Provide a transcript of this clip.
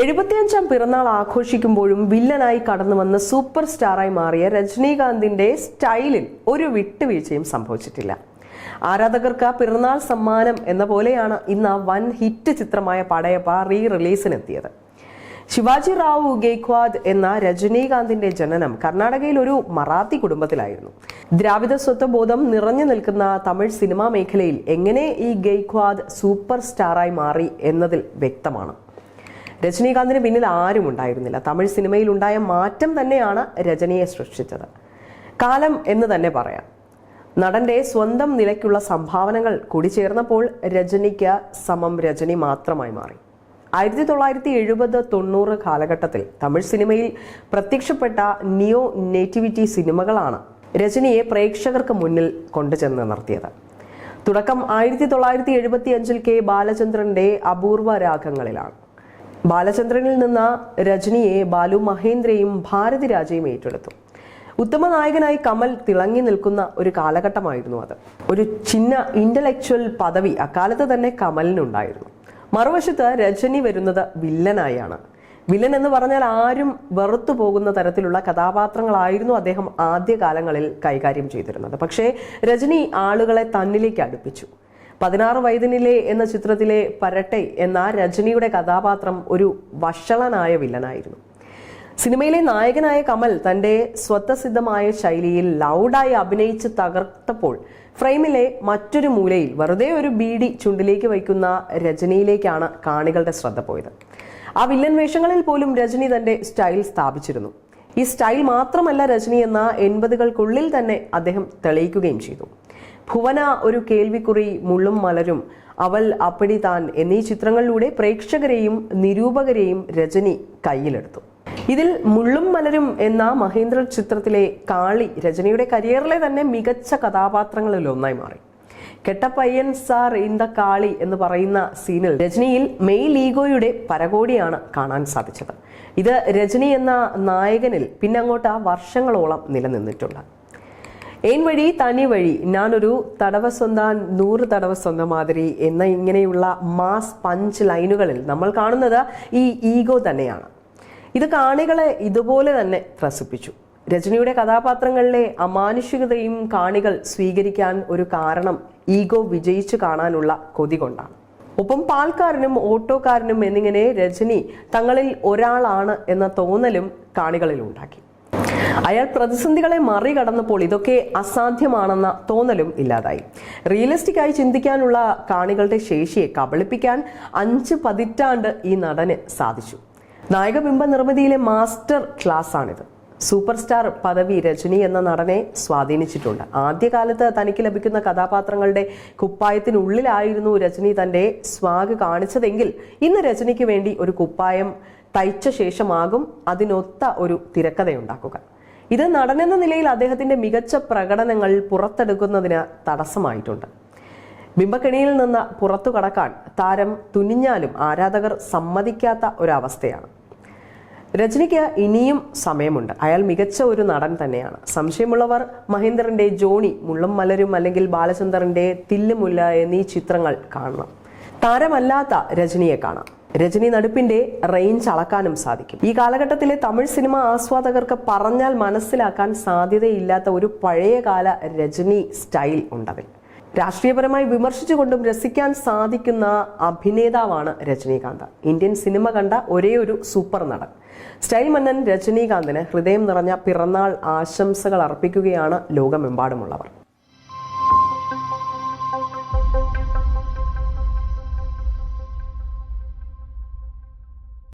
75ാം പിറന്നാൾ ആഘോഷിക്കുമ്പോഴും വില്ലനായി കടന്നു വന്ന സൂപ്പർ സ്റ്റാറായി മാറിയ രജനീകാന്തിന്റെ സ്റ്റൈലിൽ ഒരു വിട്ടുവീഴ്ചയും സംഭവിച്ചിട്ടില്ല. ആരാധകർക്ക് പിറന്നാൾ സമ്മാനം എന്ന പോലെയാണ് ഇന്ന് വൻ ഹിറ്റ് ചിത്രമായ പടയപ്പ റിലീസിനെത്തിയത്. ശിവാജി റാവു ഗെയ്ക്വാദ് എന്ന രജനീകാന്തിന്റെ ജനനം കർണാടകയിൽ ഒരു മറാത്തി കുടുംബത്തിലായിരുന്നു. ദ്രാവിഡ സ്വത്വബോധം നിറഞ്ഞു നിൽക്കുന്ന തമിഴ് സിനിമാ മേഖലയിൽ എങ്ങനെ ഈ ഗെയ്ക്വാദ് സൂപ്പർ സ്റ്റാറായി മാറി എന്നതിൽ വ്യക്തമാണ്. രജനീകാന്തിന് പിന്നിൽ ആരും ഉണ്ടായിരുന്നില്ല. തമിഴ് സിനിമയിൽ ഉണ്ടായ മാറ്റം തന്നെയാണ് രജനിയെ സൃഷ്ടിച്ചത്. കാലം എന്ന് തന്നെ പറയാം. നടന്റെ സ്വന്തം നിലയ്ക്കുള്ള സംഭാവനകൾ കൂടിച്ചേർന്നപ്പോൾ രജനിക്ക് സമം രജനി മാത്രമായി മാറി. 1970-90 കാലഘട്ടത്തിൽ തമിഴ് സിനിമയിൽ പ്രത്യക്ഷപ്പെട്ട നിയോ നേറ്റിവിറ്റി സിനിമകളാണ് രജനിയെ പ്രേക്ഷകർക്ക് മുന്നിൽ കൊണ്ടുചെന്ന് നിർത്തിയത്. തുടക്കം 1975 കെ ബാലചന്ദ്രന്റെ അപൂർവ രാഗങ്ങളിലാണ്. ബാലചന്ദ്രനിൽ നിന്ന് രജനിയെ ബാലു മഹേന്ദ്രയും ഭാരതി രാജയും ഏറ്റെടുത്തു. ഉത്തമ നായകനായി കമൽ തിളങ്ങി നിൽക്കുന്ന ഒരു കാലഘട്ടമായിരുന്നു അത്. ഒരു ചിന്ന ഇന്റലക്ച്വൽ പദവി അക്കാലത്ത് തന്നെ കമലിനുണ്ടായിരുന്നു. മറുവശത്ത് രജനി വരുന്നത് വില്ലനായാണ്. വില്ലൻ എന്ന് പറഞ്ഞാൽ ആരും വെറുത്തു പോകുന്ന തരത്തിലുള്ള കഥാപാത്രങ്ങളായിരുന്നു അദ്ദേഹം ആദ്യകാലങ്ങളിൽ കൈകാര്യം ചെയ്തിരുന്നത്. പക്ഷേ രജനി ആളുകളെ തന്നിലേക്ക് അടുപ്പിച്ചു. 16 വയതിനിലെ എന്ന ചിത്രത്തിലെ പരട്ടെ എന്ന രജനിയുടെ കഥാപാത്രം ഒരു വഷളനായ വില്ലനായിരുന്നു. സിനിമയിലെ നായകനായ കമൽ തന്റെ സ്വതസിദ്ധമായ ശൈലിയിൽ ലൗഡായി അഭിനയിച്ച് തകർത്തപ്പോൾ ഫ്രെയിമിലെ മറ്റൊരു മൂലയിൽ വെറുതെ ഒരു ബീഡി ചുണ്ടിലേക്ക് വയ്ക്കുന്ന രജനിയിലേക്കാണ് കാണികളുടെ ശ്രദ്ധ പോയത്. ആ വില്ലൻ വേഷങ്ങളിൽ പോലും രജനി തന്റെ സ്റ്റൈൽ സ്ഥാപിച്ചിരുന്നു. ഈ സ്റ്റൈൽ മാത്രമല്ല രജനി എന്ന 80കൾക്കുള്ളിൽ തന്നെ അദ്ദേഹം തെളിയിക്കുകയും ചെയ്തു. ഭുവന ഒരു കേൾവിക്കുറി, മുള്ളും മലരും, അവൾ അപ്പടി താൻ എന്നീ ചിത്രങ്ങളിലൂടെ പ്രേക്ഷകരെയും നിരൂപകരെയും രജനി കയ്യിലെടുത്തു. ഇതിൽ മുള്ളും മലരും എന്ന മഹേന്ദ്ര ചിത്രത്തിലെ കാളി രജനിയുടെ കരിയറിലെ തന്നെ മികച്ച കഥാപാത്രങ്ങളിൽ ഒന്നായി മാറി. കെട്ടപ്പയ്യൻ സാർ ഇൻ ദ കാളി എന്ന് പറയുന്ന സീനിൽ രജനിയിൽ മെയിൽ ഈഗോയുടെ പരകോടിയാണ് കാണാൻ സാധിച്ചത്. ഇത് രജനി എന്ന നായകനിൽ പിന്നങ്ങോട്ട് വർഷങ്ങളോളം നിലനിന്നിട്ടുണ്ട്. ഏൻ വഴി തനി വഴി, ഞാനൊരു തടവ സ്വന്തം 100 തടവ സ്വന്തം മാതിരി എന്ന ഇങ്ങനെയുള്ള മാസ് പഞ്ച് ലൈനുകളിൽ നമ്മൾ കാണുന്നത് ഈ ഈഗോ തന്നെയാണ്. ഇത് കാണികളെ ഇതുപോലെ തന്നെ ത്രസിപ്പിച്ചു. രജനിയുടെ കഥാപാത്രങ്ങളിലെ അമാനുഷികതയും കാണികൾ സ്വീകരിക്കാൻ ഒരു കാരണം ഈഗോ വിജയിച്ചു കാണാനുള്ള കൊതി കൊണ്ടാണ്. ഒപ്പം പാൽക്കാരനും ഓട്ടോക്കാരനും എന്നിങ്ങനെ രജനി തങ്ങളിൽ ഒരാളാണ് എന്ന തോന്നലും കാണികളിൽ ഉണ്ടാക്കി. അയാൾ പ്രതിസന്ധികളെ മറികടന്നപ്പോൾ ഇതൊക്കെ അസാധ്യമാണെന്ന തോന്നലും ഇല്ലാതായി. റിയലിസ്റ്റിക് ആയി ചിന്തിക്കാനുള്ള കാണികളുടെ ശേഷിയെ കബളിപ്പിക്കാൻ 5 പതിറ്റാണ്ട് ഈ നടന് സാധിച്ചു. നായകബിംബ നിർമ്മിതിയിലെ മാസ്റ്റർ ക്ലാസ് ആണിത്. സൂപ്പർ സ്റ്റാർ പദവി രജനി എന്ന നടനെ സ്വാധീനിച്ചിട്ടുണ്ട്. ആദ്യകാലത്ത് തനിക്ക് ലഭിക്കുന്ന കഥാപാത്രങ്ങളുടെ കുപ്പായത്തിനുള്ളിലായിരുന്നു രജനി തന്റെ സ്വാഗ് കാണിച്ചതെങ്കിൽ ഇന്ന് രജനിക്ക് വേണ്ടി ഒരു കുപ്പായം തയ്ച്ച ശേഷമാകും അതിനൊത്ത ഒരു തിരക്കഥയുണ്ടാക്കുക. ഇത് നടനെന്ന നിലയിൽ അദ്ദേഹത്തിന്റെ മികച്ച പ്രകടനങ്ങൾ പുറത്തെടുക്കുന്നതിന് തടസ്സമായിട്ടുണ്ട്. ബിംബക്കെണിയിൽ നിന്ന് പുറത്തു കടക്കാൻ താരം തുനിഞ്ഞാലും ആരാധകർ സമ്മതിക്കാത്ത ഒരവസ്ഥയാണ്. രജനിക്ക് ഇനിയും സമയമുണ്ട്. അയാൾ മികച്ച ഒരു നടൻ തന്നെയാണ്. സംശയമുള്ളവർ മഹേന്ദ്രന്റെ ജോണി, മുള്ളും മലരും അല്ലെങ്കിൽ ബാലചന്ദ്രന്റെ തില്ലുമുല്ല എന്നീ ചിത്രങ്ങൾ കാണണം. താരമല്ലാത്ത രജനിയെ കാണാം. രജനി നടുപ്പിന്റെ റേഞ്ച് അളക്കാനും സാധിക്കും. ഈ കാലഘട്ടത്തിലെ തമിഴ് സിനിമ ആസ്വാദകർക്ക് പറഞ്ഞാൽ മനസ്സിലാക്കാൻ സാധ്യതയില്ലാത്ത ഒരു പഴയകാല രജനി സ്റ്റൈൽ ഉണ്ടതിൽ. രാഷ്ട്രീയപരമായി വിമർശിച്ചുകൊണ്ടും രസിക്കാൻ സാധിക്കുന്ന അഭിനേതാവാണ് രജനീകാന്ത്. ഇന്ത്യൻ സിനിമ കണ്ട ഒരേ ഒരു സൂപ്പർ നടൻ. സ്റ്റൈൽ മന്നൻ രജനീകാന്തിന് ഹൃദയം നിറഞ്ഞ പിറന്നാൾ ആശംസകൾ അർപ്പിക്കുകയാണ് ലോകമെമ്പാടുമുള്ളവർ.